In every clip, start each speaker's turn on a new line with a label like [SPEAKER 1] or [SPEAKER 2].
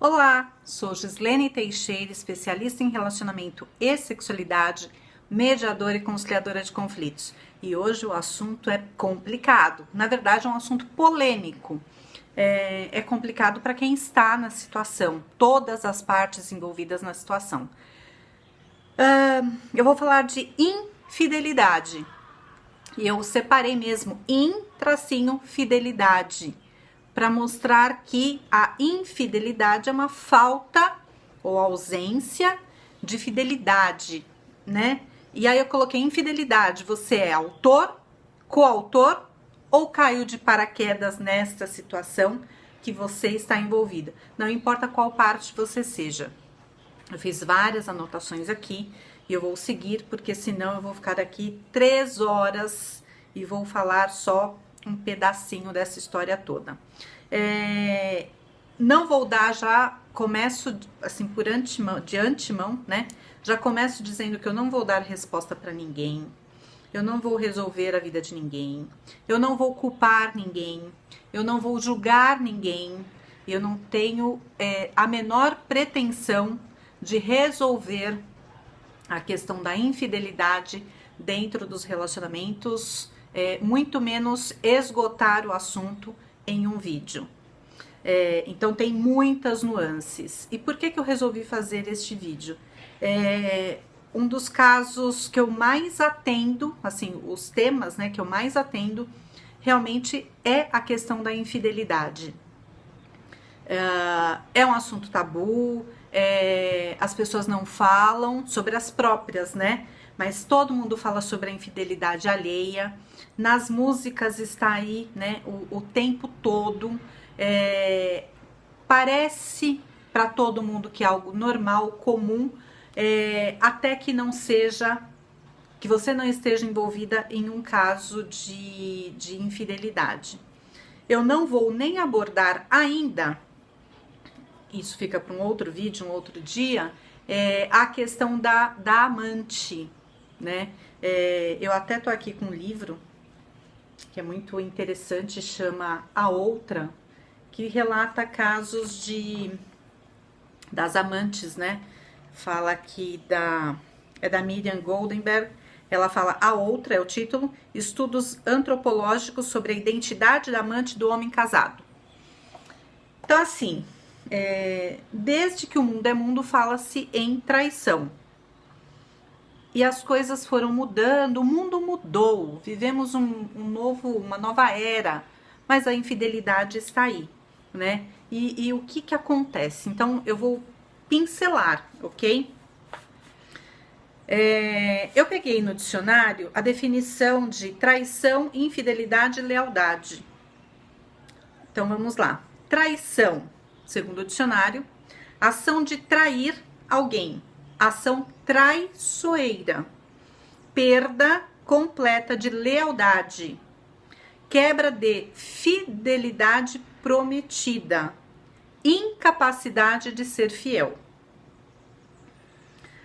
[SPEAKER 1] Olá, sou Gislene Teixeira, especialista em relacionamento e sexualidade, mediadora e conciliadora de conflitos. E hoje o assunto é complicado, na verdade é um assunto polêmico. É complicado para quem está na situação, todas as partes envolvidas na situação. Eu vou falar de infidelidade. E eu separei mesmo fidelidade, para mostrar que a infidelidade é uma falta ou ausência de fidelidade, né? E aí eu coloquei infidelidade, você é autor, coautor ou caiu de paraquedas nesta situação que você está envolvida. Não importa qual parte você seja. Eu fiz várias anotações aqui e eu vou seguir, porque senão eu vou ficar aqui 3 horas e vou falar só um pedacinho dessa história toda. Não vou dar, já começo assim de antemão, né? Já começo dizendo que eu não vou dar resposta para ninguém, eu não vou resolver a vida de ninguém, eu não vou culpar ninguém, eu não vou julgar ninguém, eu não tenho a menor pretensão de resolver a questão da infidelidade dentro dos relacionamentos, muito menos esgotar o assunto em um vídeo. Então tem muitas nuances. E por que eu resolvi fazer este vídeo? Um dos casos que eu mais atendo, assim, os temas, né, que eu mais atendo, realmente é a questão da infidelidade. É um assunto tabu, as pessoas não falam sobre as próprias, né? Mas todo mundo fala sobre a infidelidade alheia. Nas músicas está aí, né, o tempo todo. Parece para todo mundo que é algo normal, comum, até que não seja, que você não esteja envolvida em um caso de infidelidade. Eu não vou nem abordar ainda, isso fica para um outro vídeo, um outro dia, a questão da amante, né? Eu até tô aqui com um livro que é muito interessante, chama A Outra, que relata casos das amantes, né? Fala aqui da Miriam Goldenberg. Ela fala A Outra, é o título, Estudos Antropológicos sobre a Identidade da Amante do Homem Casado. Então, assim, desde que o mundo é mundo, fala-se em traição. E as coisas foram mudando, o mundo mudou, vivemos uma nova era, mas a infidelidade está aí, né? E o que acontece? Então, eu vou pincelar, ok? Eu peguei no dicionário a definição de traição, infidelidade e lealdade. Então, vamos lá. Traição, segundo o dicionário, ação de trair alguém, ação traiçoeira, perda completa de lealdade, quebra de fidelidade prometida, incapacidade de ser fiel.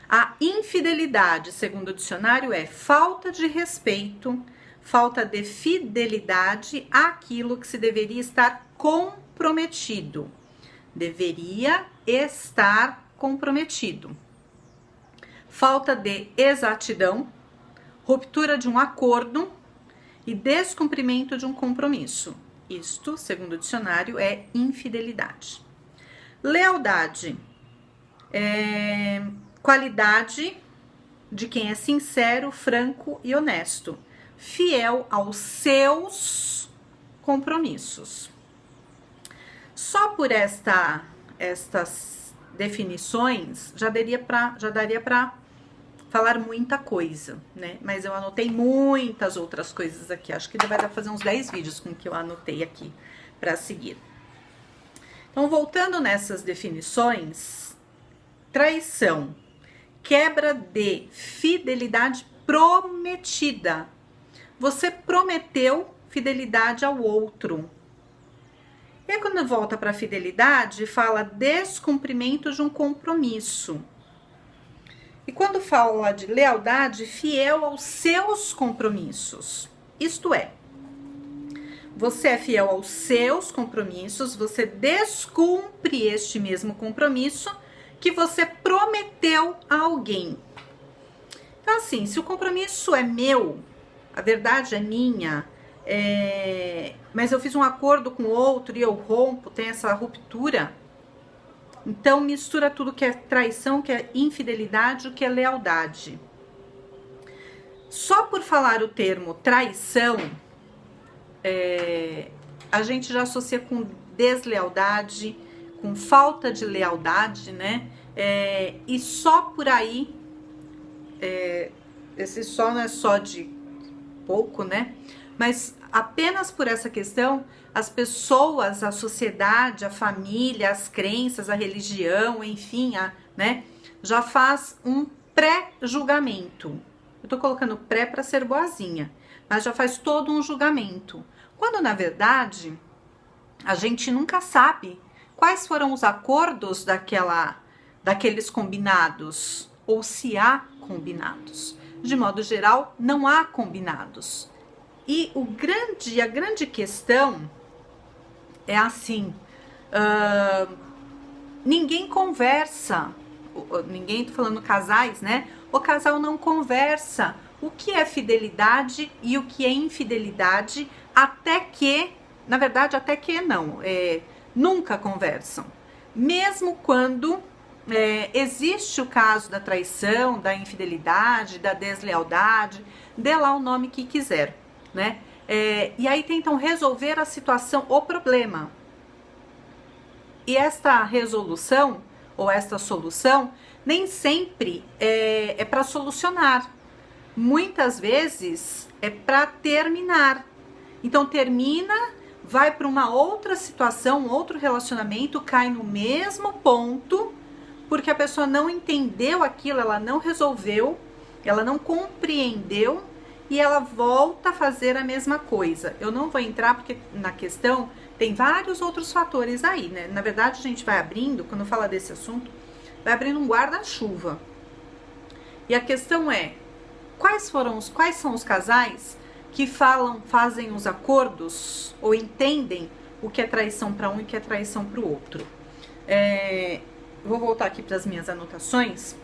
[SPEAKER 1] A infidelidade, segundo o dicionário, é falta de respeito, falta de fidelidade àquilo que se deveria estar comprometido. Deveria estar comprometido. Falta de exatidão, ruptura de um acordo e descumprimento de um compromisso. Isto, segundo o dicionário, é infidelidade. Lealdade é qualidade de quem é sincero, franco e honesto, fiel aos seus compromissos. Só por estas definições já daria para falar muita coisa, né? Mas eu anotei muitas outras coisas aqui. Acho que vai dar pra fazer uns 10 vídeos com o que eu anotei aqui para seguir. Então, voltando nessas definições, traição, quebra de fidelidade prometida. Você prometeu fidelidade ao outro. E aí, quando volta para fidelidade, fala descumprimento de um compromisso. E quando fala de lealdade, fiel aos seus compromissos. Isto é, você é fiel aos seus compromissos, você descumpre este mesmo compromisso que você prometeu a alguém. Então, assim, se o compromisso é meu, a verdade é minha, mas eu fiz um acordo com outro e eu rompo, tem essa ruptura, então mistura tudo que é traição, que é infidelidade, o que é lealdade. Só por falar o termo traição, a gente já associa com deslealdade, com falta de lealdade, né? E só por aí, esse só não é só de pouco, né? Mas apenas por essa questão, as pessoas, a sociedade, a família, as crenças, a religião, enfim, né? Já faz um pré-julgamento. Eu tô colocando pré para ser boazinha, mas já faz todo um julgamento. Quando, na verdade, a gente nunca sabe quais foram os acordos daqueles combinados, ou se há combinados. De modo geral, não há combinados. E a grande questão é assim, ninguém conversa, ninguém, tô falando casais, né? O casal não conversa o que é fidelidade e o que é infidelidade, até que, na verdade, até que não, nunca conversam. Mesmo quando existe o caso da traição, da infidelidade, da deslealdade, dê lá o nome que quiser, né? E aí tentam resolver a situação, o problema. E esta resolução, ou esta solução, nem sempre é para solucionar. Muitas vezes é para terminar. Então termina, vai para uma outra situação, um outro relacionamento, cai no mesmo ponto, porque a pessoa não entendeu aquilo, ela não resolveu, ela não compreendeu e ela volta a fazer a mesma coisa. Eu não vou entrar porque na questão tem vários outros fatores aí, né? Na verdade, a gente vai abrindo, quando fala desse assunto, vai abrindo um guarda-chuva. E a questão é, quais são os casais que fazem os acordos ou entendem o que é traição para um e o que é traição para o outro? Vou voltar aqui para as minhas anotações.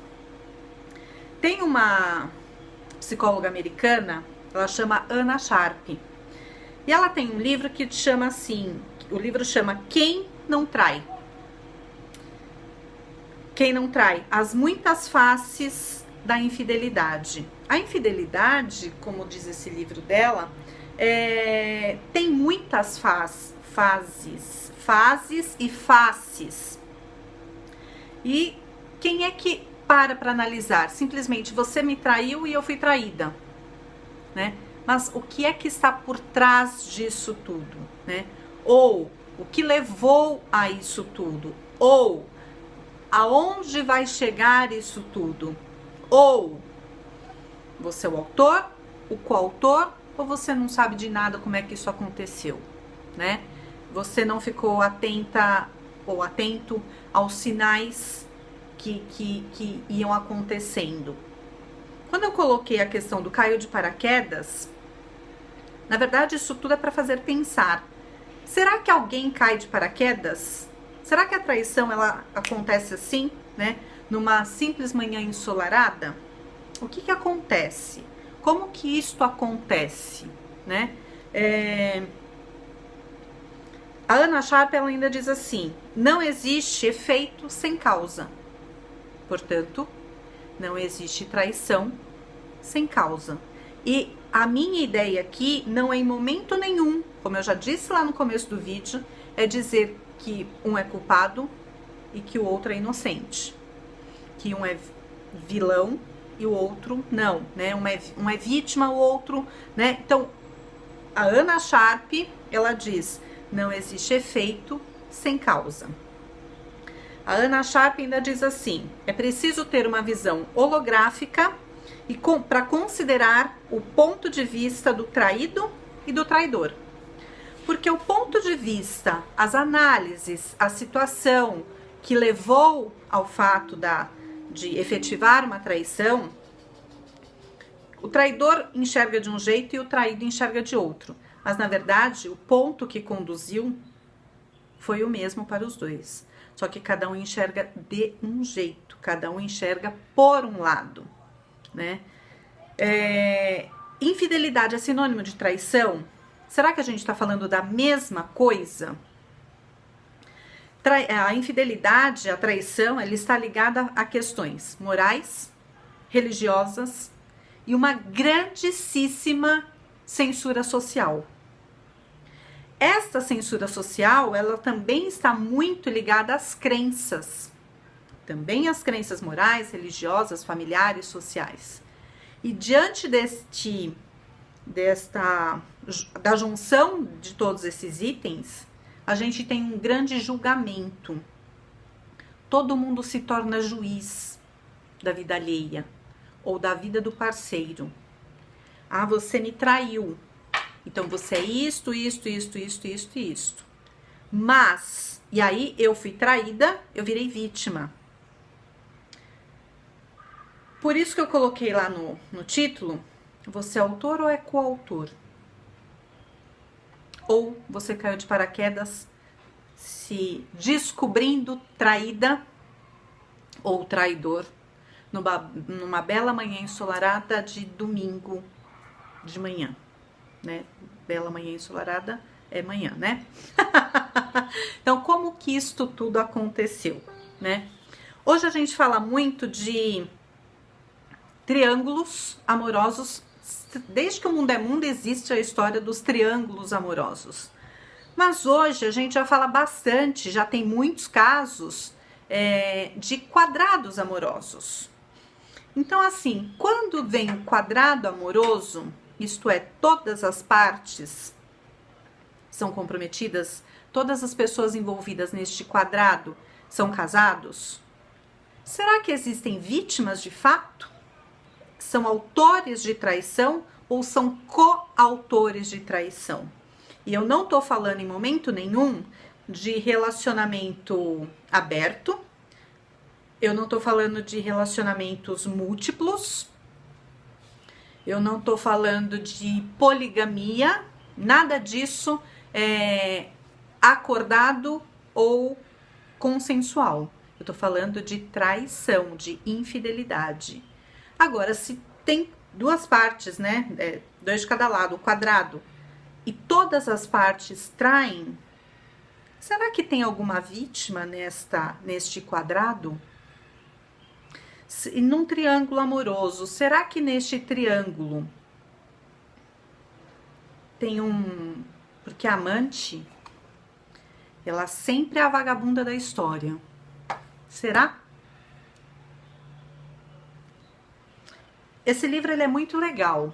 [SPEAKER 1] Tem uma psicóloga americana, ela chama Anna Sharp. E ela tem um livro que chama assim, o livro chama Quem Não Trai? Quem não trai? As muitas faces da infidelidade. A infidelidade, como diz esse livro dela, tem muitas fases e faces. E quem é que para analisar? Simplesmente você me traiu e eu fui traída, né? Mas o que é que está por trás disso tudo, né? Ou o que levou a isso tudo? Ou aonde vai chegar isso tudo? Ou você é o autor, o coautor, ou você não sabe de nada como é que isso aconteceu, né? Você não ficou atenta ou atento aos sinais que iam acontecendo. Quando eu coloquei a questão do caiu de paraquedas, na verdade isso tudo é para fazer pensar. Será que alguém cai de paraquedas? Será que a traição ela acontece assim, né? Numa simples manhã ensolarada? O que acontece? Como que isto acontece, né? A Anna Sharp ela ainda diz assim: não existe efeito sem causa. Portanto, não existe traição sem causa. E a minha ideia aqui não é em momento nenhum, como eu já disse lá no começo do vídeo, é dizer que um é culpado e que o outro é inocente. Que um é vilão e o outro não, né? Um é vítima, o outro, né? Então, a Anna Sharp, ela diz: não existe efeito sem causa. A Anna Sharp ainda diz assim: é preciso ter uma visão holográfica e para considerar o ponto de vista do traído e do traidor. Porque o ponto de vista, as análises, a situação que levou ao fato de efetivar uma traição, o traidor enxerga de um jeito e o traído enxerga de outro. Mas na verdade, o ponto que conduziu foi o mesmo para os dois. Só que cada um enxerga de um jeito, cada um enxerga por um lado, né? Infidelidade é sinônimo de traição? Será que a gente está falando da mesma coisa? A infidelidade, a traição, ela está ligada a questões morais, religiosas e uma grandíssima censura social. Esta censura social, ela também está muito ligada às crenças, também às crenças morais, religiosas, familiares, sociais. E diante da junção de todos esses itens, a gente tem um grande julgamento. Todo mundo se torna juiz da vida alheia ou da vida do parceiro. Ah, você me traiu. Então você é isto. Mas, e aí eu fui traída, eu virei vítima. Por isso que eu coloquei lá no título, você é autor ou é coautor? Ou você caiu de paraquedas se descobrindo traída ou traidor numa bela manhã ensolarada de domingo de manhã, né? Bela manhã ensolarada é manhã, né? Então, como que isto tudo aconteceu, né? Hoje a gente fala muito de triângulos amorosos. Desde que o mundo é mundo, existe a história dos triângulos amorosos. Mas hoje a gente já fala bastante, já tem muitos casos de quadrados amorosos. Então, assim, quando vem o quadrado amoroso, isto é, todas as partes são comprometidas, todas as pessoas envolvidas neste quadrado são casados, será que existem vítimas de fato? São autores de traição ou são coautores de traição? E eu não tô falando em momento nenhum de relacionamento aberto, eu não tô falando de relacionamentos múltiplos, eu não tô falando de poligamia, nada disso é acordado ou consensual. Eu tô falando de traição, de infidelidade. Agora, se tem duas partes, né, dois de cada lado, o quadrado, e todas as partes traem, será que tem alguma vítima neste quadrado? E num triângulo amoroso, será que neste triângulo tem porque a amante, ela sempre é a vagabunda da história. Será? Esse livro ele é muito legal.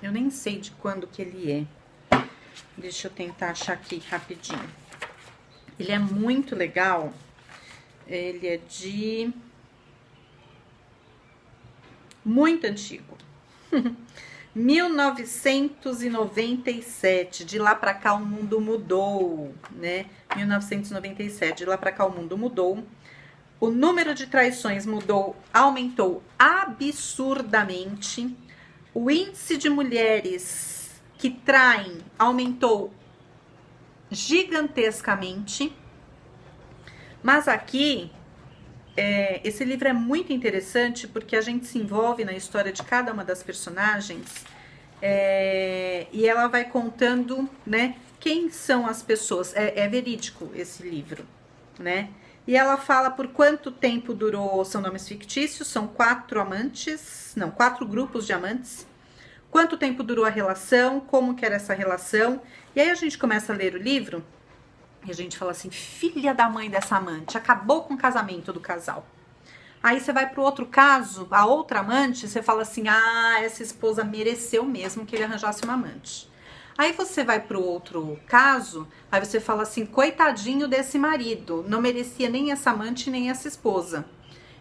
[SPEAKER 1] Eu nem sei de quando que ele é. Deixa eu tentar achar aqui rapidinho. Ele é muito legal. Ele é de muito antigo. 1997. De lá pra cá o mundo mudou, né? 1997. De lá pra cá o mundo mudou. O número de traições aumentou absurdamente. O índice de mulheres que traem aumentou gigantescamente. Mas aqui, esse livro é muito interessante porque a gente se envolve na história de cada uma das personagens e ela vai contando, né, quem são as pessoas. É verídico esse livro, né? E ela fala por quanto tempo durou, são nomes fictícios, são 4 grupos de amantes. Quanto tempo durou a relação, como que era essa relação. E aí a gente começa a ler o livro e a gente fala assim, filha da mãe dessa amante, acabou com o casamento do casal. Aí você vai pro outro caso, a outra amante, você fala assim, essa esposa mereceu mesmo que ele arranjasse uma amante. Aí você vai pro outro caso, aí você fala assim, coitadinho desse marido, não merecia nem essa amante, nem essa esposa.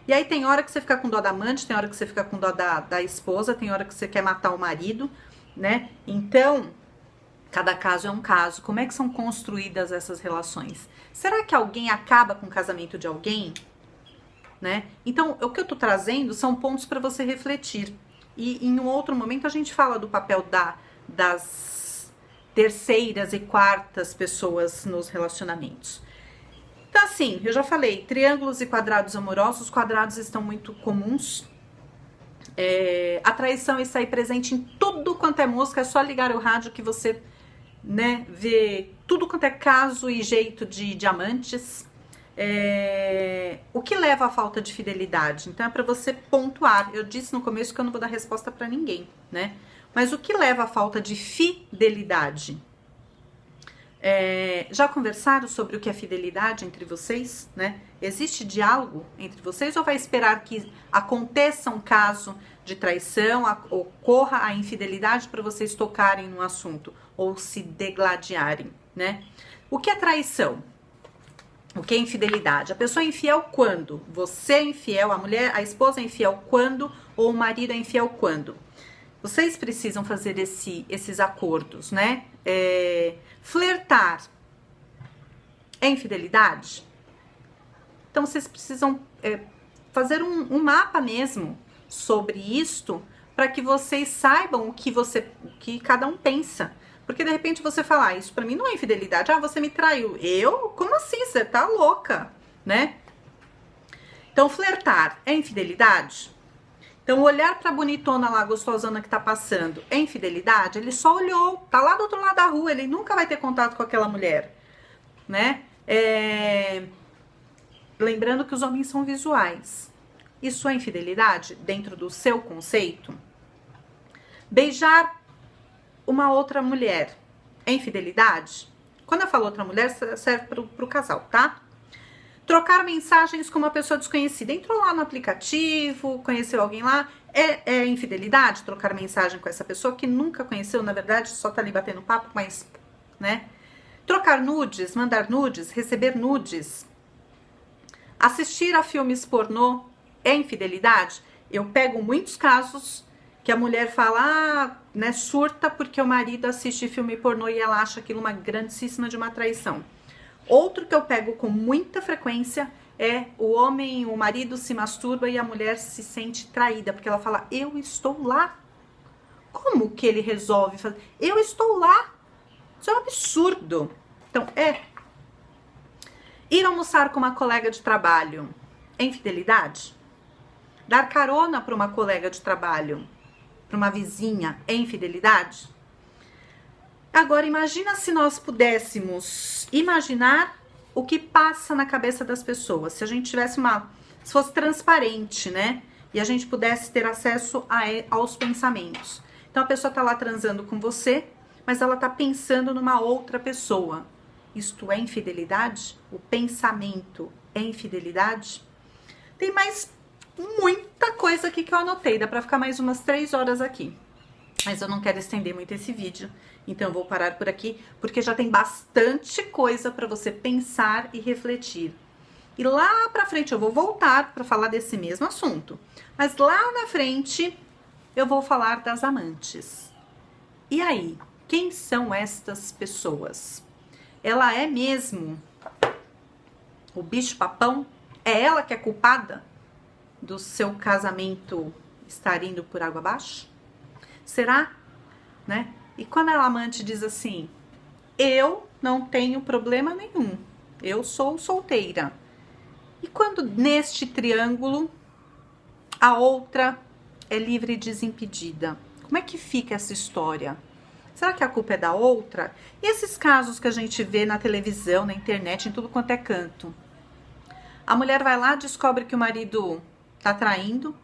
[SPEAKER 1] E aí tem hora que você fica com dó da amante, tem hora que você fica com dó da esposa, tem hora que você quer matar o marido, né? Então, cada caso é um caso. Como é que são construídas essas relações? Será que alguém acaba com o casamento de alguém? Né? Então, o que eu tô trazendo são pontos para você refletir. E em um outro momento a gente fala do papel terceiras e quartas pessoas nos relacionamentos. Então, assim, eu já falei, triângulos e quadrados amorosos, os quadrados estão muito comuns. A traição está aí presente em tudo quanto é música, é só ligar o rádio que você, né, vê tudo quanto é caso e jeito de diamantes. O que leva à falta de fidelidade? Então é para você pontuar. Eu disse no começo que eu não vou dar resposta para ninguém, né? Mas o que leva à falta de fidelidade? Já conversaram sobre o que é fidelidade entre vocês, né? Existe diálogo entre vocês ou vai esperar que aconteça um caso de traição, ocorra a infidelidade para vocês tocarem no assunto ou se degladiarem, né? O que é traição? O que é infidelidade? A pessoa é infiel quando? Você é infiel, a esposa é infiel quando ou o marido é infiel quando? Vocês precisam fazer esses acordos, né? Flertar é infidelidade? Então, vocês precisam fazer um mapa mesmo sobre isto para que vocês saibam o que cada um pensa. Porque, de repente, você fala, isso pra mim não é infidelidade. Ah, você me traiu. Eu? Como assim? Você tá louca, né? Então, flertar é infidelidade? Então, olhar pra bonitona lá, gostosona que tá passando, é infidelidade? Ele só olhou, tá lá do outro lado da rua, ele nunca vai ter contato com aquela mulher, né? Lembrando que os homens são visuais. Isso é infidelidade dentro do seu conceito? Beijar uma outra mulher é infidelidade? Quando eu falo outra mulher, serve pro casal, tá? Trocar mensagens com uma pessoa desconhecida. Entrou lá no aplicativo, conheceu alguém lá. É infidelidade trocar mensagem com essa pessoa que nunca conheceu, na verdade, só tá ali batendo papo, mas, né? Trocar nudes, mandar nudes, receber nudes. Assistir a filmes pornô é infidelidade? Eu pego muitos casos que a mulher fala, né, surta porque o marido assiste filme pornô e ela acha aquilo uma grandíssima de uma traição. Outro que eu pego com muita frequência é o homem, o marido se masturba e a mulher se sente traída, porque ela fala, eu estou lá. Como que ele resolve fazer? Eu estou lá. Isso é um absurdo. Então, ir almoçar com uma colega de trabalho é infidelidade? Dar carona para uma colega de trabalho, para uma vizinha, é infidelidade? Agora, imagina se nós pudéssemos imaginar o que passa na cabeça das pessoas. Se a gente tivesse se fosse transparente, né? E a gente pudesse ter acesso aos pensamentos. Então, a pessoa tá lá transando com você, mas ela tá pensando numa outra pessoa. Isto é infidelidade? O pensamento é infidelidade? Tem mais muita coisa aqui que eu anotei. Dá pra ficar mais umas 3 horas aqui. Mas eu não quero estender muito esse vídeo. Então eu vou parar por aqui, porque já tem bastante coisa para você pensar e refletir. E lá pra frente eu vou voltar para falar desse mesmo assunto. Mas lá na frente eu vou falar das amantes. E aí, quem são estas pessoas? Ela é mesmo o bicho-papão? É ela que é culpada do seu casamento estar indo por água abaixo? Será? Né? E quando a amante diz assim, eu não tenho problema nenhum, eu sou solteira. E quando neste triângulo a outra é livre e desimpedida? Como é que fica essa história? Será que a culpa é da outra? E esses casos que a gente vê na televisão, na internet, em tudo quanto é canto? A mulher vai lá, descobre que o marido tá traindo,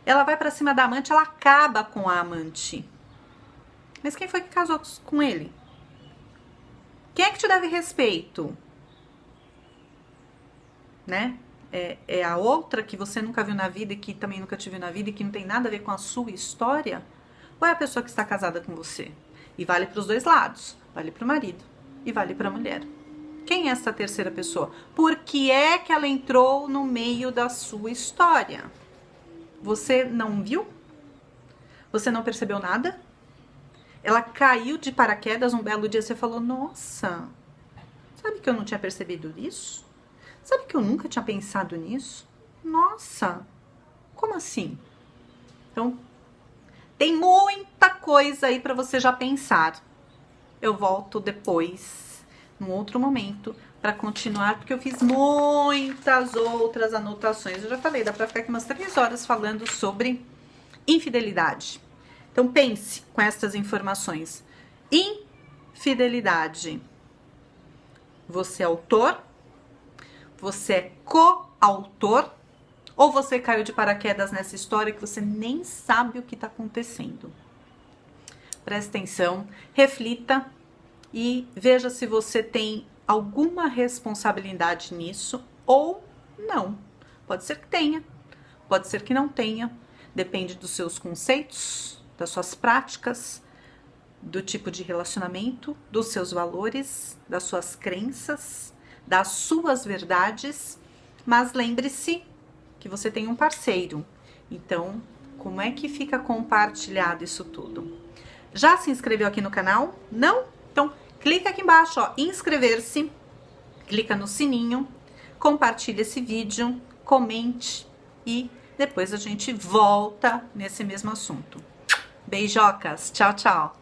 [SPEAKER 1] ela vai pra cima da amante, ela acaba com a amante. Mas quem foi que casou com ele? Quem é que te deve respeito? Né? É a outra que você nunca viu na vida e que também nunca te viu na vida e que não tem nada a ver com a sua história? Ou é a pessoa que está casada com você? E vale para os dois lados. Vale para o marido e vale para a mulher. Quem é essa terceira pessoa? Por que é que ela entrou no meio da sua história? Você não viu? Você não percebeu nada? Ela caiu de paraquedas um belo dia, você falou, nossa, sabe que eu não tinha percebido isso? Sabe que eu nunca tinha pensado nisso? Nossa, como assim? Então, tem muita coisa aí para você já pensar. eu volto depois, num outro momento, para continuar, porque eu fiz muitas outras anotações. Eu já falei, dá para ficar aqui umas 3 horas falando sobre infidelidade. Então pense com estas informações. Infidelidade. Você é autor? Você é coautor? Ou você caiu de paraquedas nessa história que você nem sabe o que está acontecendo? Preste atenção, reflita e veja se você tem alguma responsabilidade nisso ou não. Pode ser que tenha, pode ser que não tenha. Depende dos seus conceitos, das suas práticas, do tipo de relacionamento, dos seus valores, das suas crenças, das suas verdades. Mas lembre-se que você tem um parceiro. Então, como é que fica compartilhado isso tudo? Já se inscreveu aqui no canal? Não? Então, clica aqui embaixo, ó, inscrever-se, clica no sininho, compartilha esse vídeo, comente e depois a gente volta nesse mesmo assunto. Beijocas, tchau, tchau!